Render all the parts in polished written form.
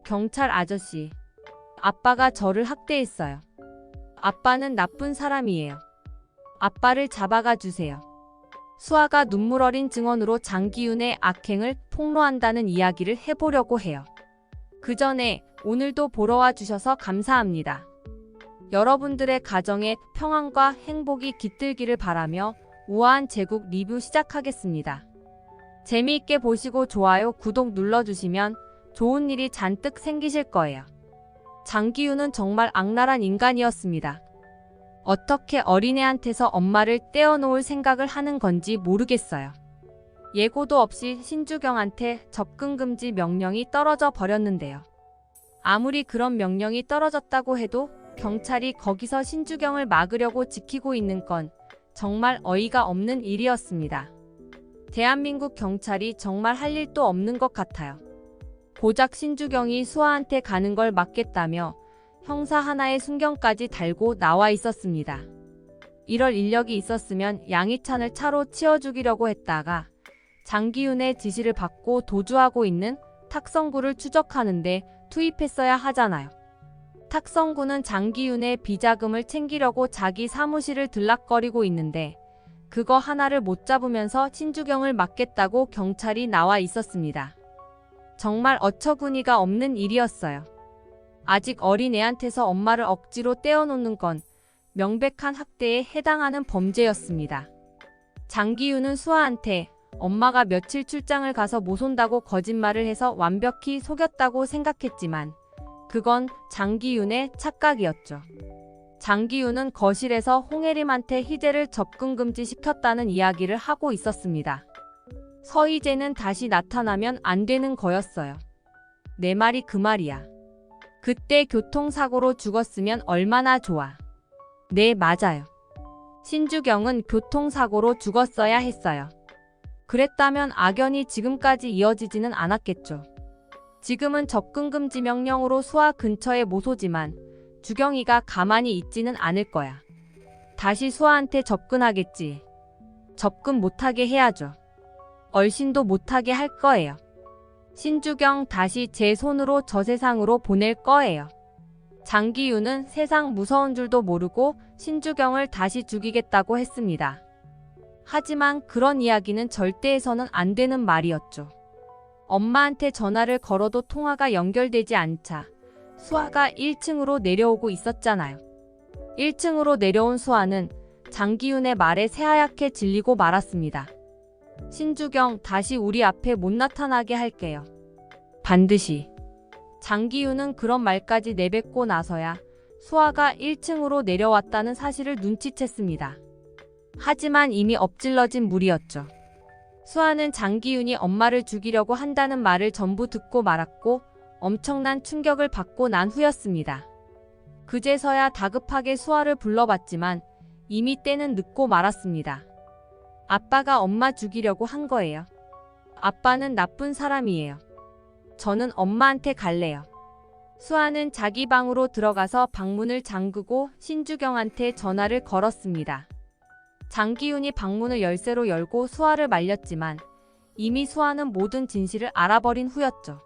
경찰 아저씨, 아빠가 저를 학대했어요. 아빠는 나쁜 사람이에요. 아빠를 잡아가 주세요. 수아가 눈물 어린 증언으로 장기윤의 악행을 폭로한다는 이야기를 해보려고 해요. 그 전에 오늘도 보러 와 주셔서 감사합니다. 여러분들의 가정에 평안과 행복이 깃들기를 바라며 우아한 제국 리뷰 시작하겠습니다. 재미있게 보시고 좋아요, 구독 눌러주시면 좋은 일이 잔뜩 생기실 거예요. 장기윤은 정말 악랄한 인간이었습니다. 어떻게 어린애한테서 엄마를 떼어놓을 생각을 하는 건지 모르겠어요. 예고도 없이 신주경한테 접근 금지 명령이 떨어져 버렸는데요. 아무리 그런 명령이 떨어졌다고 해도 경찰이 거기서 신주경을 막으려고 지키고 있는 건 정말 어이가 없는 일이었습니다. 대한민국 경찰이 정말 할 일도 없는 것 같아요. 고작 신주경이 수아한테 가는 걸 막겠다며 형사 하나의 순경까지 달고 나와 있었습니다. 이럴 인력이 있었으면 양희찬을 차로 치워 죽이려고 했다가 장기윤의 지시를 받고 도주하고 있는 탁성구를 추적하는데 투입했어야 하잖아요. 탁성구는 장기윤의 비자금을 챙기려고 자기 사무실을 들락거리고 있는데 그거 하나를 못 잡으면서 신주경을 막겠다고 경찰이 나와 있었습니다. 정말 어처구니가 없는 일이었어요. 아직 어린애한테서 엄마를 억지로 떼어놓는 건 명백한 학대에 해당하는 범죄였습니다. 장기윤은 수아한테 엄마가 며칠 출장을 가서 못 온다고 거짓말을 해서 완벽히 속였다고 생각했지만 그건 장기윤의 착각이었죠. 장기윤은 거실에서 홍혜림한테 희재를 접근 금지시켰다는 이야기를 하고 있었습니다. 서희재는 다시 나타나면 안 되는 거였어요. 내 말이 그 말이야. 그때 교통사고로 죽었으면 얼마나 좋아. 네, 맞아요. 신주경은 교통사고로 죽었어야 했어요. 그랬다면 악연이 지금까지 이어지지는 않았겠죠. 지금은 접근금지 명령으로 수아 근처에 못 오지만 주경이가 가만히 있지는 않을 거야. 다시 수아한테 접근하겠지. 접근 못하게 해야죠. 얼씬도 못하게 할 거예요. 신주경 다시 제 손으로 저 세상으로 보낼 거예요. 장기윤은 세상 무서운 줄도 모르고 신주경을 다시 죽이겠다고 했습니다. 하지만 그런 이야기는 절대 해서는 안 되는 말이었죠. 엄마한테 전화를 걸어도 통화가 연결되지 않자 수아가 1층으로 내려오고 있었잖아요. 1층으로 내려온 수아는 장기윤의 말에 새하얗게 질리고 말았습니다. 신주경, 다시 우리 앞에 못 나타나게 할게요. 반드시. 장기윤은 그런 말까지 내뱉고 나서야 수아가 1층으로 내려왔다는 사실을 눈치챘습니다. 하지만 이미 엎질러진 물이었죠. 수아는 장기윤이 엄마를 죽이려고 한다는 말을 전부 듣고 말았고 엄청난 충격을 받고 난 후였습니다. 그제서야 다급하게 수아를 불러봤지만 이미 때는 늦고 말았습니다. 아빠가 엄마 죽이려고 한 거예요. 아빠는 나쁜 사람이에요. 저는 엄마한테 갈래요. 수아는 자기 방으로 들어가서 방문을 잠그고 신주경한테 전화를 걸었습니다. 장기윤이 방문을 열쇠로 열고 수아를 말렸지만 이미 수아는 모든 진실을 알아버린 후였죠.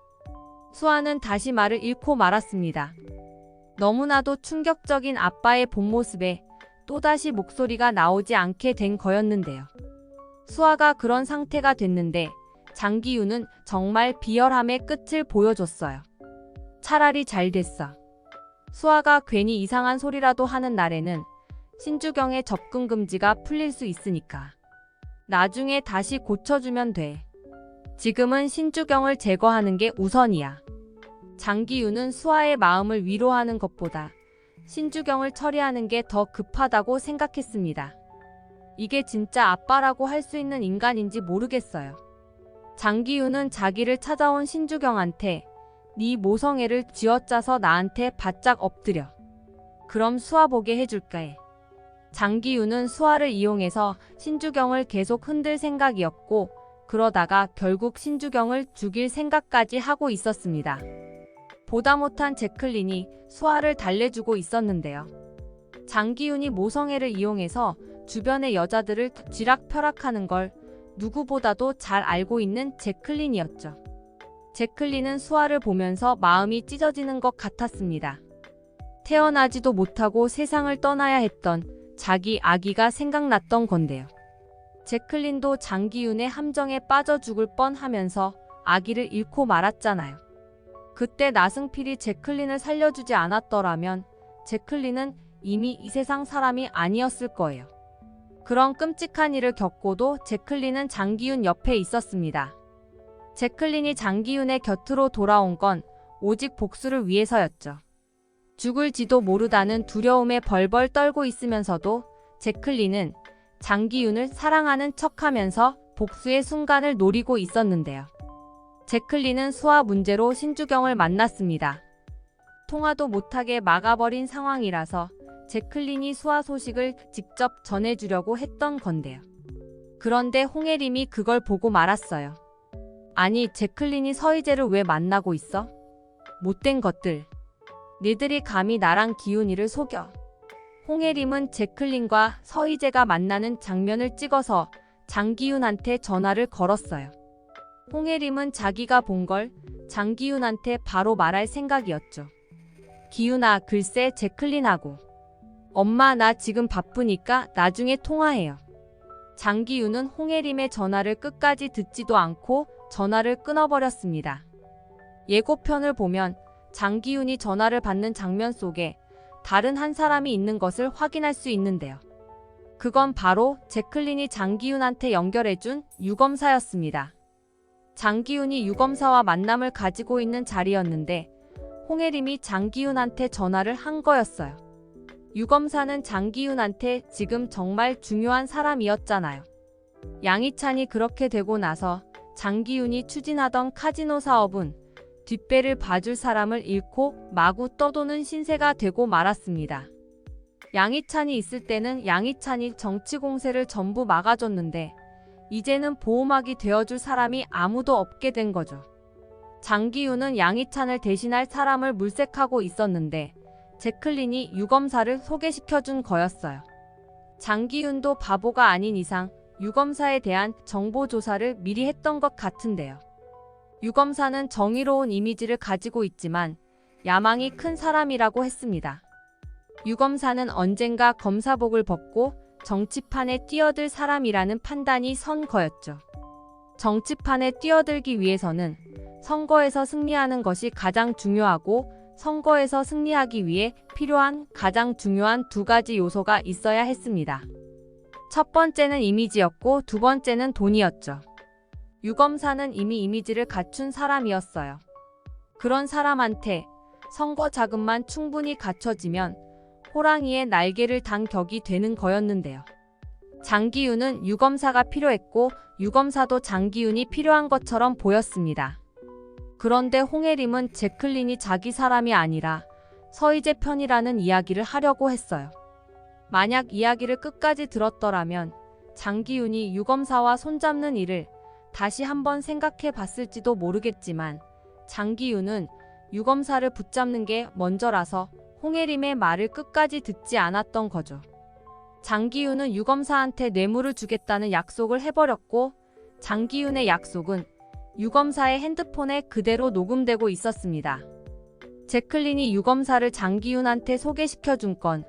수아는 다시 말을 잃고 말았습니다. 너무나도 충격적인 아빠의 본 모습에 또다시 목소리가 나오지 않게 된 거였는데요. 수아가 그런 상태가 됐는데 장기윤은 정말 비열함의 끝을 보여줬어요. 차라리 잘 됐어. 수아가 괜히 이상한 소리라도 하는 날에는 신주경의 접근 금지가 풀릴 수 있으니까. 나중에 다시 고쳐주면 돼. 지금은 신주경을 제거하는 게 우선이야. 장기윤은 수아의 마음을 위로하는 것보다 신주경을 처리하는 게 더 급하다고 생각했습니다. 이게 진짜 아빠라고 할 수 있는 인간인지 모르겠어요. 장기윤은 자기를 찾아온 신주경한테 네 모성애를 쥐어짜서 나한테 바짝 엎드려. 그럼 수아 보게 해줄게. 장기윤은 수아를 이용해서 신주경을 계속 흔들 생각이었고 그러다가 결국 신주경을 죽일 생각까지 하고 있었습니다. 보다 못한 제클린이 수아를 달래주고 있었는데요. 장기윤이 모성애를 이용해서 주변의 여자들을 쥐락펴락하는 걸 누구보다도 잘 알고 있는 제클린이었죠. 제클린은 수아를 보면서 마음이 찢어지는 것 같았습니다. 태어나지도 못하고 세상을 떠나야 했던 자기 아기가 생각났던 건데요. 제클린도 장기윤의 함정에 빠져 죽을 뻔하면서 아기를 잃고 말았잖아요. 그때 나승필이 제클린을 살려주지 않았더라면 제클린은 이미 이 세상 사람이 아니었을 거예요. 그런 끔찍한 일을 겪고도 제클린은 장기윤 옆에 있었습니다. 제클린이 장기윤의 곁으로 돌아온 건 오직 복수를 위해서였죠. 죽을지도 모르다는 두려움에 벌벌 떨고 있으면서도 제클린은 장기윤을 사랑하는 척하면서 복수의 순간을 노리고 있었는데요. 제클린은 수아 문제로 신주경을 만났습니다. 통화도 못하게 막아버린 상황이라서 제클린이 수아 소식을 직접 전해주려고 했던 건데요. 그런데 홍혜림이 그걸 보고 말았어요. 아니, 제클린이 서희재를 왜 만나고 있어? 못된 것들. 니들이 감히 나랑 기훈이를 속여. 홍혜림은 제클린과 서희재가 만나는 장면을 찍어서 장기훈한테 전화를 걸었어요. 홍혜림은 자기가 본 걸 장기훈한테 바로 말할 생각이었죠. 기훈아, 글쎄 제클린하고. 엄마, 나 지금 바쁘니까 나중에 통화해요. 장기훈은 홍혜림의 전화를 끝까지 듣지도 않고 전화를 끊어버렸습니다. 예고편을 보면 장기훈이 전화를 받는 장면 속에 다른 한 사람이 있는 것을 확인할 수 있는데요. 그건 바로 제클린이 장기훈한테 연결해준 유검사였습니다. 장기훈이 유검사와 만남을 가지고 있는 자리였는데 홍혜림이 장기훈한테 전화를 한 거였어요. 유검사는 장기훈한테 지금 정말 중요한 사람이었잖아요. 양희찬이 그렇게 되고 나서 장기훈이 추진하던 카지노 사업은 뒷배를 봐줄 사람을 잃고 마구 떠도는 신세가 되고 말았습니다. 양희찬이 있을 때는 양희찬이 정치 공세를 전부 막아줬는데 이제는 보호막이 되어줄 사람이 아무도 없게 된 거죠. 장기훈은 양희찬을 대신할 사람을 물색하고 있었는데 제클린이 유검사를 소개시켜준 거였어요. 장기훈도 바보가 아닌 이상 유검사에 대한 정보 조사를 미리 했던 것 같은데요. 유검사는 정의로운 이미지를 가지고 있지만 야망이 큰 사람이라고 했습니다. 유검사는 언젠가 검사복을 벗고 정치판에 뛰어들 사람이라는 판단이 선 거였죠. 정치판에 뛰어들기 위해서는 선거에서 승리하는 것이 가장 중요하고 선거에서 승리하기 위해 필요한 가장 중요한 두 가지 요소가 있어야 했습니다. 첫 번째는 이미지였고 두 번째는 돈이었죠. 유검사는 이미 이미지를 갖춘 사람이었어요. 그런 사람한테 선거 자금만 충분히 갖춰지면 호랑이의 날개를 단 격이 되는 거였는데요. 장기훈은 유검사가 필요했고 유검사도 장기훈이 필요한 것처럼 보였습니다. 그런데 홍혜림은 제클린이 자기 사람이 아니라 서희재 편이라는 이야기를 하려고 했어요. 만약 이야기를 끝까지 들었더라면 장기훈이 유검사와 손잡는 일을 다시 한번 생각해 봤을지도 모르겠지만 장기훈은 유검사를 붙잡는 게 먼저라서 홍혜림의 말을 끝까지 듣지 않았던 거죠. 장기훈은 유검사한테 뇌물을 주겠다는 약속을 해버렸고 장기훈의 약속은 유검사의 핸드폰에 그대로 녹음되고 있었습니다. 제클린이 유검사를 장기훈한테 소개시켜준 건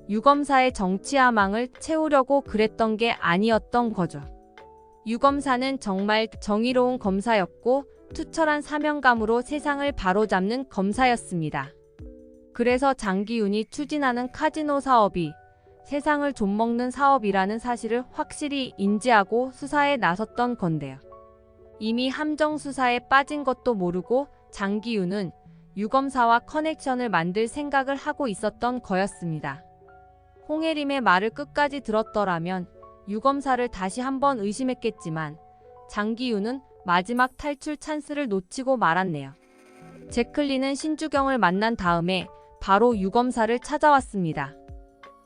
유검사의 정치야망을 채우려고 그랬던 게 아니었던 거죠. 유검사는 정말 정의로운 검사였고 투철한 사명감으로 세상을 바로잡는 검사였습니다. 그래서 장기훈이 추진하는 카지노 사업이 세상을 좀먹는 사업이라는 사실을 확실히 인지하고 수사에 나섰던 건데요. 이미 함정 수사에 빠진 것도 모르고 장기훈은 유검사와 커넥션을 만들 생각을 하고 있었던 거였습니다. 홍혜림의 말을 끝까지 들었더라면 유검사를 다시 한번 의심했겠지만 장기훈은 마지막 탈출 찬스를 놓치고 말았네요. 제클린은 신주경을 만난 다음에 바로 유검사를 찾아왔습니다.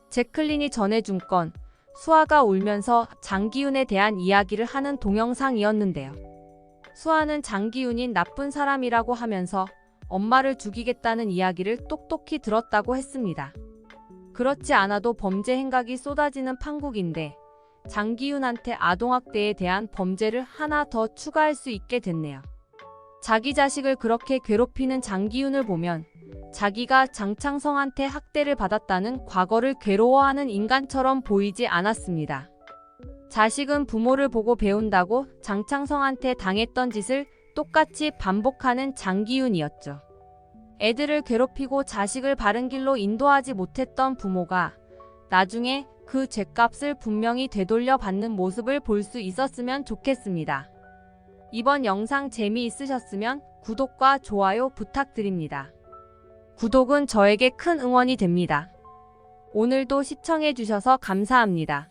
제클린이 전해준 건 수아가 울면서 장기훈에 대한 이야기를 하는 동영상이었는데요. 수아는 장기훈이 나쁜 사람이라고 하면서 엄마를 죽이겠다는 이야기를 똑똑히 들었다고 했습니다. 그렇지 않아도 범죄 행각이 쏟아지는 판국인데 장기훈한테 아동학대에 대한 범죄를 하나 더 추가할 수 있게 됐네요. 자기 자식을 그렇게 괴롭히는 장기훈을 보면 자기가 장창성한테 학대를 받았다는 과거를 괴로워하는 인간처럼 보이지 않았습니다. 자식은 부모를 보고 배운다고 장창성한테 당했던 짓을 똑같이 반복하는 장기훈이었죠. 애들을 괴롭히고 자식을 바른 길로 인도하지 못했던 부모가 나중에 그 죗값을 분명히 되돌려 받는 모습을 볼 수 있었으면 좋겠습니다. 이번 영상 재미있으셨으면 구독과 좋아요 부탁드립니다. 구독은 저에게 큰 응원이 됩니다. 오늘도 시청해주셔서 감사합니다.